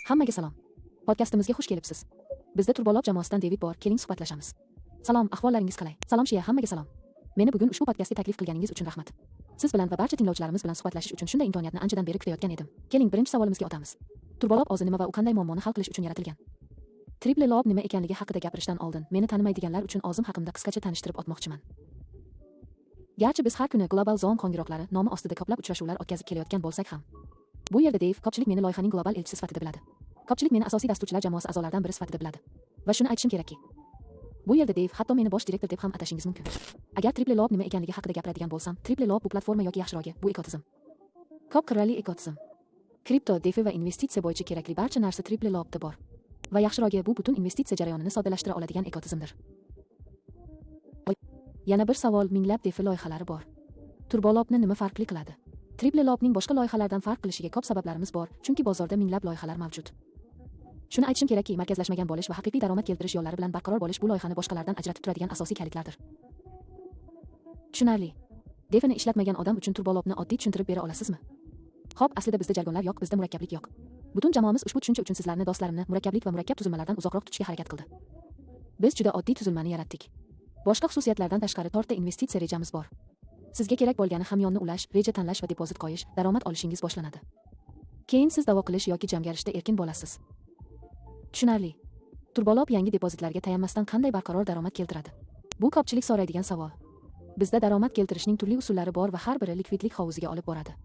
Hammaga salom. Podkastimizga xush kelibsiz. Bizda Turbolob jamoasidan David bor, keling suhbatlashamiz. Salom, ahvollaringiz qalay? Salom Shiya, hammaga salom. Meni bugun ushbu podkastga taklif qilganingiz uchun rahmat. Siz bilan va barcha tinglovchilarimiz bilan suhbatlashish uchun shunday imkoniyatni anchadan beri kutayotgan edim. Keling, birinchi savolimizga o'tamiz. Turbolob o'zi nima va u qanday muammoni hal qilish uchun yaratilgan? Triple lob nima ekanligi haqida gapirishdan oldin, meni tanimaydiganlar uchun o'zim haqimda qisqacha tanishtirib o'tmoqchiman. Garchi biz har kuni Global Zone qo'ng'iroqlari nomi ostida ko'plab uchrashuvlar o'tkazib kelayotgan bo'lsak ham, bu yerda Dave ko'pchilik meni loyihaning global elchisi sifatida biladi. Ko'pchilik meni asosiy dasturchilar jamoasi a'zolaridan biri sifatida biladi. Va shuni aytishim kerakki, bu yerda Dave hatto meni bosh direktor deb ham atashingiz mumkin. Agar Triple lob nima ekanligi haqida gapiradigan bo'lsam, Triple lob bu platforma yoki yaxshirog'i, bu ekotizm. Ko'p qirrali ekotizm. Kripto, DeFi va investitsiya bo'yicha kerakli barcha narsa Triple lobda bor. Va yaxshirog'i, bu butun investitsiya jarayonini soddalashtira oladigan ekotizmdir. Yana bir savol, minglab DeFi loyihalari bor. Turbolobni nima farqli qiladi? Triple lobning boshqa loyihalardan farq qilishiga ko'p sabablarimiz bor, chunki bozorda minglab loyihalar mavjud. Shuni aytishim kerakki, markazlashmagan bo'lish va haqiqiy daromad keltirish yo'llari bilan barqaror bo'lish bu loyihani boshqalardan ajratib turadigan asosiy kalitlardir. Tushunarli. DeFi'ni ishlatmagan odam uchun turbolobni oddiy tushuntirib bera olasizmi? Xo'p, aslida bizda jargonlar yo'q, bizda murakkablik yo'q. Butun jamoamiz ushbu tushuncha uchun sizlarni, do'stlarimni murakkablik va murakkab tuzilmalardan uzoqroq tutishga harakat qildi. Biz juda oddiy tuzilmani yaratdik. Boshqa xususiyatlardan tashqari to'rtta investitsiya rejamiz bor. Sizga kerak bo'lgani hamyonni ulash, reja tanlash va depozit qo'yish, daromad olishingiz boshlanadi. Keyin siz da'vo qilish yoki jamg'arishda erkin bo'lasiz. Tushunarli. Turbolob yangi depozitlarga tayanmasdan qanday barqaror daromad keltiradi? Bu ko'pchilik so'raydigan savol. Bizda daromad keltirishning turli usullari bor va har biri likvidlik hovuziga olib boradi.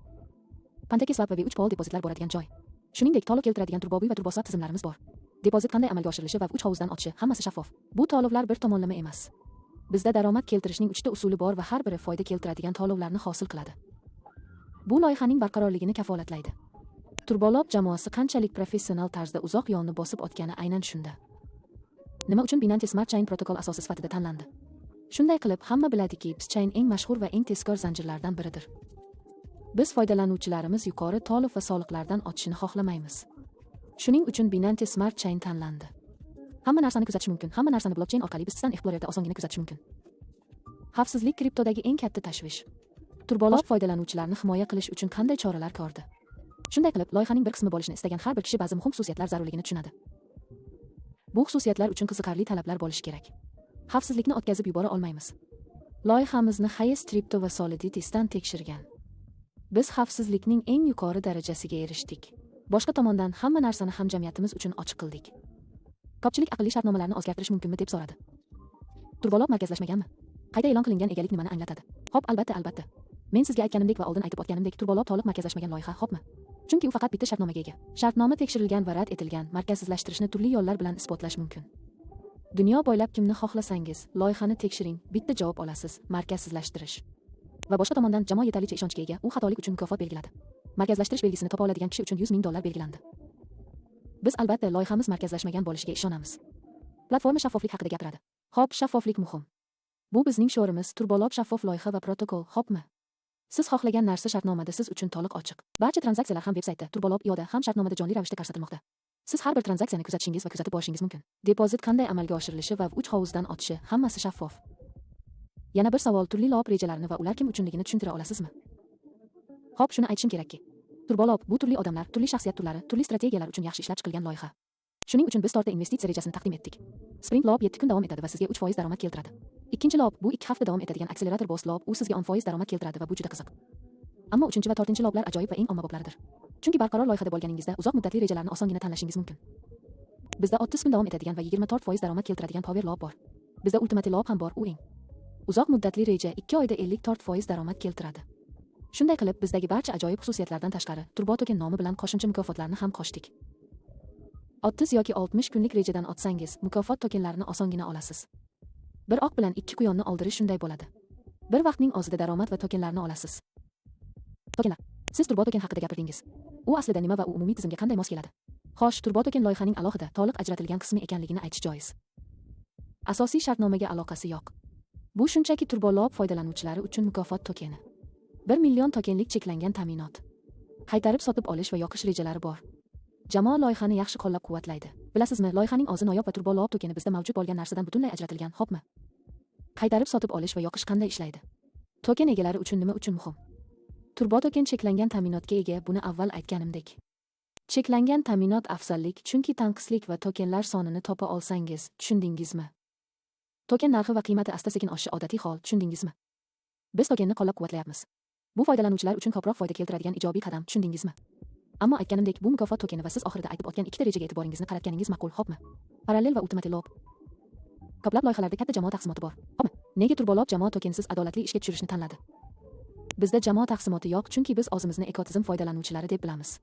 Pancakeswap va V3 Pool depozitlar boradigan joy. Shuningdek, to'lov keltiradigan turbobiy va turbosat tizimlarimiz bor. Depozit qanday amalga oshirilishi va V3 hovuzdan o'tishi hammasi shaffof. Bu to'lovlar bir tomonlama emas. Bizda daromad keltirishning 3 ta usuli bor va har biri foyda keltiradigan to'lovlarni hosil qiladi. Bu loyihaning barqarorligini kafolatlaydi. Turbolob jamoasi qanchalik professional tarzda uzoq yo'lni bosib o'tgani aynan shunda. Nima uchun Binance Smart Chain protokol asosi sifatida tanlandi? Shunday qilib, hamma biladiki, BitChain eng mashhur va eng tezkor zanjirlardan biridir. Biz foydalanuvchilarimiz yuqori to'lov va soliqlardan o'tishini xohlamaymiz. Shuning uchun Binance Smart Chain tanlandi. Hamma narsani kuzatish mumkin. Hamma narsani blockchain orqali bizdan Explorerda osongina kuzatish mumkin. Xavfsizlik kriptodagi eng katta tashvish. Turbolob foydalanuvchilarni himoya qilish uchun qanday choralar ko'rdi? Shunday qilib, loyihaning bir qismi bo'lishini istagan har bir kishi ba'zi muhim xususiyatlar zarurligini tushunadi. Bu xususiyatlar uchun qiziqarli talablar bo'lishi kerak. Xavfsizlikni o'tkazib yubora olmaymiz. Loyihamizni Highest Crypto va Solidity'dan tekshirgan. Biz xavfsizlikning eng yuqori darajasiga erishdik. Boshqa tomondan hamma narsani hamjamiyatimiz uchun ochiq qildik. Ko'pchilik aqlli shartnomalarni o'zgartirish mumkinmi deb so'radi. Turbolob markazlashmaganmi? Qayta e'lon qilingan egalik nimani anglatadi? Xo'p, albatta. Men sizga aytganimdek va oldin aytib o'tganimdek, Turbolob to'liq markazlashmagan loyiha, xo'pmi? Chunki u faqat bitta shartnomaga ega. Shartnoma tekshirilgan va rad etilgan, markazlashtirishni turli yo'llar bilan isbotlash mumkin. Dunyo bo'ylab kimni xohlasangiz, loyihani tekshiring, bitta javob olasiz: markazsizlashtirish. Va boshqa tomondan jamoa yetarlicha ishonchga ega, u xatolik uchun mukofot belgiladi. Markazlashtirish belgisini topa oladigan kishi uchun $100,000 belgilandi. Biz albatta loyihamiz markazlashmagan bo'lishiga ishonamiz. Platforma shaffoflik haqida gapiradi. Xo'p, shaffoflik muhim. Bu bizning sho'rimiz, Turbolob shaffof loyiha va protokol, xo'pmi? Siz xohlagan narsa shartnomada siz uchun to'liq ochiq. Barcha tranzaksiyalar ham veb-saytda, Turbolob IO'da ham shartnomada jonli ravishda ko'rsatilmoqda. Siz har bir tranzaksiyani kuzatishingiz va kuzatib borishingiz mumkin. Depozit qanday amalga oshirilishi va V3 hovuzdan o'tishi hammasi shaffof. Yana bir savol, turli lob rejalarini va ular kim uchunligini tushuntira olasizmi? Xo'p, shuni aytishim kerakki, Turbolob bu turli odamlar, turli shaxsiyat turlari, turli strategiyalar uchun yaxshi ishlab chiqilgan loyiha. Shuning uchun biz to'rtta investitsiya rejasini taqdim etdik. Sprint lob 7 kun davom etadi va sizga 3% daromad keltiradi. Ikkinchi lob bu 2 hafta davom etadigan akselerator boss lob, u sizga 10% daromad keltiradi va bu juda qiziq. Ammo 3 va 4 loblar ajoyib va eng ommaboplaridir. Chunki barqaror loyihada bo'lganingizda uzoq muddatli rejalarni osongina tanlashingiz mumkin. Bizda 30 kun davom etadigan va 24% daromad keltiradigan power lob bor. Bizda ultimate lob ham bor, u eng uzoq muddatli reja 2 oyda 54% daromad keltiradi. Shunday qilib, bizdagi barcha ajoyib xususiyatlardan tashqari, Turbo token nomi bilan qo'shimcha mukofotlarni ham qo'shdik. 30 yoki 60 kunlik rejadan o'tsangiz, mukofot tokenlarini osongina olasiz. Bir oq bilan 2 quyonni oldirish shunday bo'ladi. Bir vaqtning o'zida daromad va tokenlarni olasiz. Tokenlar. Siz Turbo token haqida gapirdingiz. U aslida nima va u umumiy tizimga qanday mos keladi? Xo'sh, Turbo token loyihaning alohida, to'liq ajratilgan qismi ekanligini aytish joiz. Asosiy shartnomaga aloqasi yo'q. Bu shunchaki Turbolob foydalanuvchilari uchun mukofot tokeni. 1 million tokenlik cheklangan ta'minot. Qaytarib sotib olish va yoqish rejalari bor. Jamoa loyihani yaxshi qo'llab-quvvatlaydi. Bilasizmi, loyihaning o'zi noyob va Turbolob tokeni bizda mavjud bo'lgan narsadan butunlay ajratilgan, xo'pmi? Qaytarib sotib olish va yoqish qanday ishlaydi? Token egalari uchun nima uchun muhim? Turbo token cheklangan ta'minotga ega, buni avval aytganimdek. Cheklangan ta'minot afzallik, chunki tanqislik va tokenlar sonini topa olsangiz, tushundingizmi? Token narxi va qiymati asta-sekin oshishi odatiy hol, tushundingizmi? Biz tokenni qo'llab-quvvatlayapmiz. Bu foydalanuvchilar uchun ko'proq foyda keltiradigan ijobiy qadam, tushundingizmi? Ammo aytganimdek, bu mukofot tokeni va siz oxirida aytib o'tgan ikkita rejaga e'tiboringizni qaratganingiz ma'qul, xo'pmi? Parallel va ultimate lob. Ko'plab loyihalarda katta jamoa taqsimoti bor, xo'pmi? Nega turbolob jamoa tokensiz adolatli ishga tushirishni tanladi? Bizda jamoa taqsimoti yo'q, chunki biz o'zimizni ekotizim foydalanuvchilari deb bilamiz.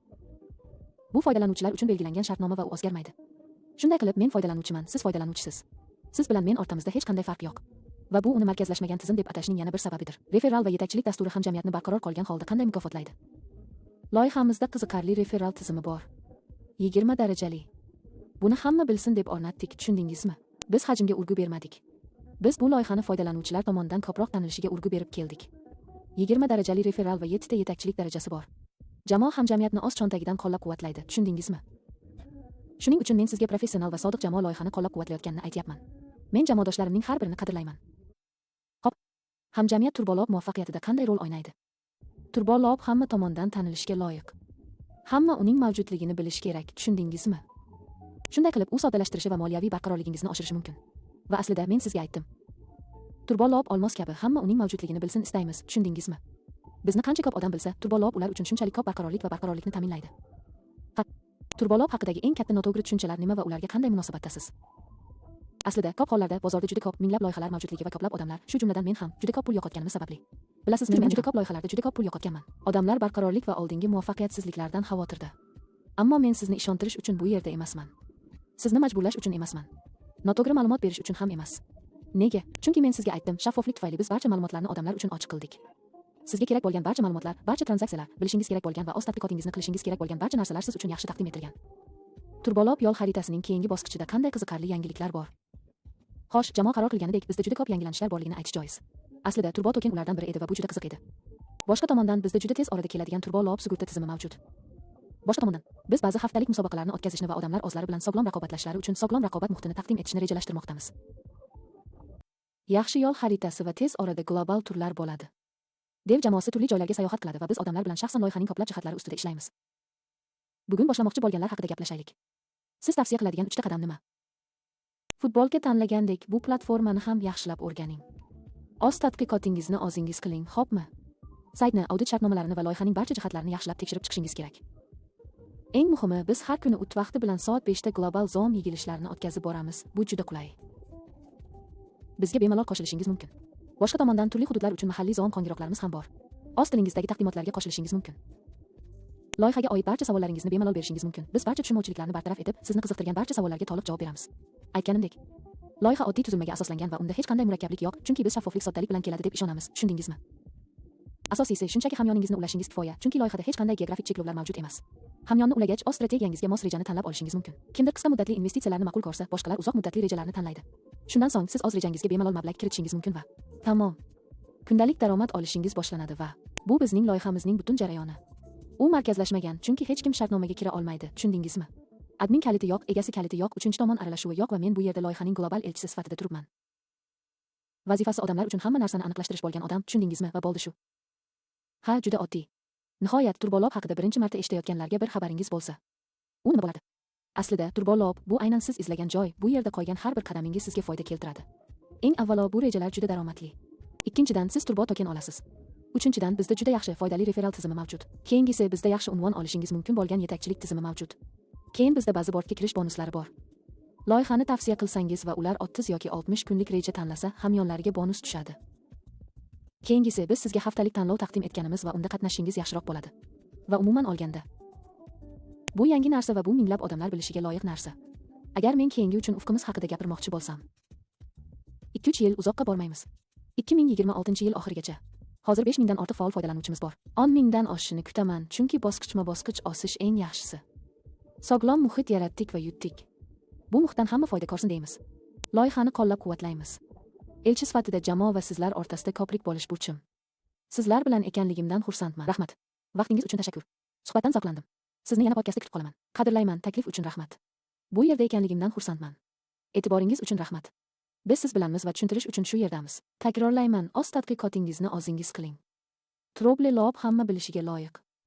Bu foydalanuvchilar uchun belgilangan shartnoma va u o'zgarmaydi. Shunday qilib, men foydalanuvchiman, siz foydalanuvchisiz. Siz bilan men o'rtamizda hech qanday farq yo'q. Va bu uni markazlashmagan tizim deb atashning yana bir sababidir. Referal va yetakchilik dasturi hamjamiyatni barqaror qolgan holda qanday mukofotlaydi? Loyihamizda qiziqarli referal tizimi bor. 20 darajali. Buni hamma bilsin deb o'rnatdik, tushundingizmi? Biz hajmga urg'u bermadik. Biz bu loyihani foydalanuvchilar tomonidan ko'proq tanilishiga urg'u berib keldik. 20 darajali referal va 7 ta yetakchilik darajasi bor. Jamoa hamjamiyatni o'z cho'ntagidan qo'llab-quvvatlaydi, tushundingizmi? Shuning uchun men sizga professional va sodiq jamoa loyihani qo'llab-quvvatlayotganini aytyapman. Men jamoadoshlarimning har birini qadrlayman. Xo'p, hamjamiyat turbolob muvaffaqiyatida qanday rol o'ynaydi? Turbolob hamma tomonidan tanilishga loyiq. Hamma uning mavjudligini bilishi kerak, tushundingizmi? Shunday qilib, u soddalashtirishi va moliyaviy barqarorligingizni oshirishi mumkin. Va aslida men sizga aytdim. Turbolob olmos kabi hamma uning mavjudligini bilsin istaymiz, tushundingizmi? Bizni qancha ko'p odam bilsa, turbolob ular uchun shunchalik ko'p barqarorlik va barqarorlikni ta'minlaydi. Turbolob haqidagi eng katta noto'g'ri tushunchalar nima va ularga qanday munosabatdasiz? Aslida ko'p hollarda bozorda juda ko'p minglab loyihalar mavjudligi va ko'plab odamlar, shu jumladan men ham juda ko'p pul yo'qotganimiz sababli. Bilasizmi, men juda ko'p loyihalarda juda ko'p pul yo'qotganman. Odamlar barqarorlik va oldingi muvaffaqiyatsizliklardan xavotirda. Ammo men sizni ishontirish uchun bu yerda emasman. Sizni majburlash uchun emasman. Noto'g'ri ma'lumot berish uchun ham emas. Nega? Chunki men sizga aytdim, shaffoflik tufayli biz barcha ma'lumotlarni odamlar uchun ochiq qildik. Sizga kerak bo'lgan barcha ma'lumotlar, barcha tranzaksiyalar, bilishingiz kerak bo'lgan va o'z tadqiqotingizni qilishingiz kerak bo'lgan barcha narsalar siz uchun yaxshi taqdim etilgan. Turbolob yo'l xaritasining keyingi bosqichida qanday qiziqarli yangiliklar bor? Xo'sh, jamoa qaror qilganidek, bizda juda ko'p yangilanishlar borligini aytish joiz. Aslida turbo token ulardan biri edi va bu juda qiziq edi. Boshqa tomondan bizda juda tez orada keladigan turbolob sug'urta tizimi mavjud. Boshqa tomondan, biz ba'zi haftalik musobaqalarni o'tkazishni va odamlar o'zlari bilan sog'lom raqobatlashlari uchun sog'lom raqobat muhitini taqdim etishni rejalashtirmoqdamiz. Yaxshi yo'l xaritasi va tez orada global turlar bo'ladi. Dev jamoasi turli joylarga sayohat qiladi va biz odamlar bilan shaxsan loyihaning ko'plab jihatlari ustida ishlaymiz. Bugun boshlamoqchi bo'lganlar haqida gaplashaylik. Siz tavsiya qiladigan 3 ta qadam nima? Futbolga tanlagandek, bu platformani ham yaxshilab o'rganing. O'z tadqiqotingizni o'zingiz qiling, xo'pmi? Saytni, audit shartnomalarini va loyihaning barcha jihatlarini yaxshilab tekshirib chiqishingiz kerak. Eng muhimi, biz har kuni ut vaqti bilan soat 5 ta global zone yigilishlarini o'tkazib boramiz. Bu juda qulay. Bizga bemalol qo'shilishingiz mumkin. Boshqa tomondan turli hududlar uchun mahalliy zon qo'ng'iroqlarimiz ham bor. O'z tilingizdagi taqdimotlarga qo'shilishingiz mumkin. Loyihaga oid barcha savollaringizni bemalol berishingiz mumkin. Biz barcha tushunmovchiliklarni bartaraf etib, sizni qiziqtirgan barcha savollarga to'liq javob beramiz. Aytganimdek, loyiha oddiy tuzilmaga asoslangan va unda hech qanday murakkablik yo'q, chunki biz shaffoflik, soddalik bilan keladi deb ishonamiz. Tushundingizmi? Asosiysi, shunchaki hamyoningizni ulashingiz kifoya, chunki loyihada hech qanday geografik cheklovlar mavjud emas. Hamyonni ulagach, o'z strategiyangizga mos rejani tanlab olishingiz mumkin. Kimdir qisqa muddatli investitsiyalarni ma'qul ko'rsa, boshqalar uzoq muddatli rejalarni tanlaydi. Shundan so'ng siz o'z rejangizga bemalol mablag' kiritishingiz mumkin va tamom. Kundalik daromad olishingiz boshlanadi va bu bizning loyihamizning butun jarayoni. U markazlashmagan, chunki hech kim shartnomaga kira olmaydi. Tushundingizmi? Admin kaliti yo'q, egasi kaliti yo'q, uchinchi tomon aralashuvi yo'q va men bu yerda loyihaning global elchisi sifatida turibman. Vazifasi odamlar uchun hamma narsani aniqlashtirish bo'lgan odam, tushundingizmi? Va bo'ldi shu. Ha, juda oddiy. Nihoyat turbolob haqida birinchi marta eshitayotganlarga bir xabaringiz bo'lsa. U nima bo'ladi? Aslida turbolob bu aynan siz izlagan joy, bu yerda qo'ygan har bir qadamingiz sizga foyda keltiradi. Eng avvalo bu rejalar juda daromadli. Ikkinchidan siz turbo token olasiz. Uchinchidan bizda juda yaxshi foydali referal tizimi mavjud. Keyingisi bizda yaxshi unvon olishingiz mumkin bo'lgan yetakchilik tizimi mavjud. Keyin bizda ba'zi bortga kirish bonuslari bor. Loyihani tavsiya qilsangiz va ular 30 yoki 60 kunlik reja tanlasa, hamyonlariga bonus tushadi. Keyingisi biz sizga haftalik tanlov taqdim etganimiz va unda qatnashishingiz yaxshiroq bo'ladi. Va umuman olganda, bu yangi narsa va bu minglab odamlar bilishiga loyiq narsa. Agar men keyingi uchun ufqimiz haqida gapirmoqchi bo'lsam, 2-3 yil uzoqqa bormaymiz. 2026-yil oxirigacha. Hozir 5000 dan ortiq faol foydalanuvchimiz bor. 10 000 dan oshishini kutaman, chunki bosqichma-bosqich o'sish eng yaxshisi. Sog'lom muhit yaratdik va yutdik. Bu muhitdan hamma foyda ko'rsin deymiz. Loyihani qo'llab-quvvatlaymiz. Elchi sifatida jamoa va sizlar o'rtasida ko'prik bo'lish burchim. Sizlar bilan ekanligimdan xursandman. Rahmat. Vaqtingiz uchun tashakkur. Suhbatdan zavqlandim. Sizni yana podkastda kutib qolaman. Qadrlayman, taklif uchun rahmat. Bu yerda ekanligimdan xursandman. E'tiboringiz uchun rahmat. Biz siz bilanmiz va tushuntirish uchun shu yerdamiz. Takrorlayman, o'z tadqiqotingizni o'zingiz qiling. Troble Lob hamma bilishiga loyiq.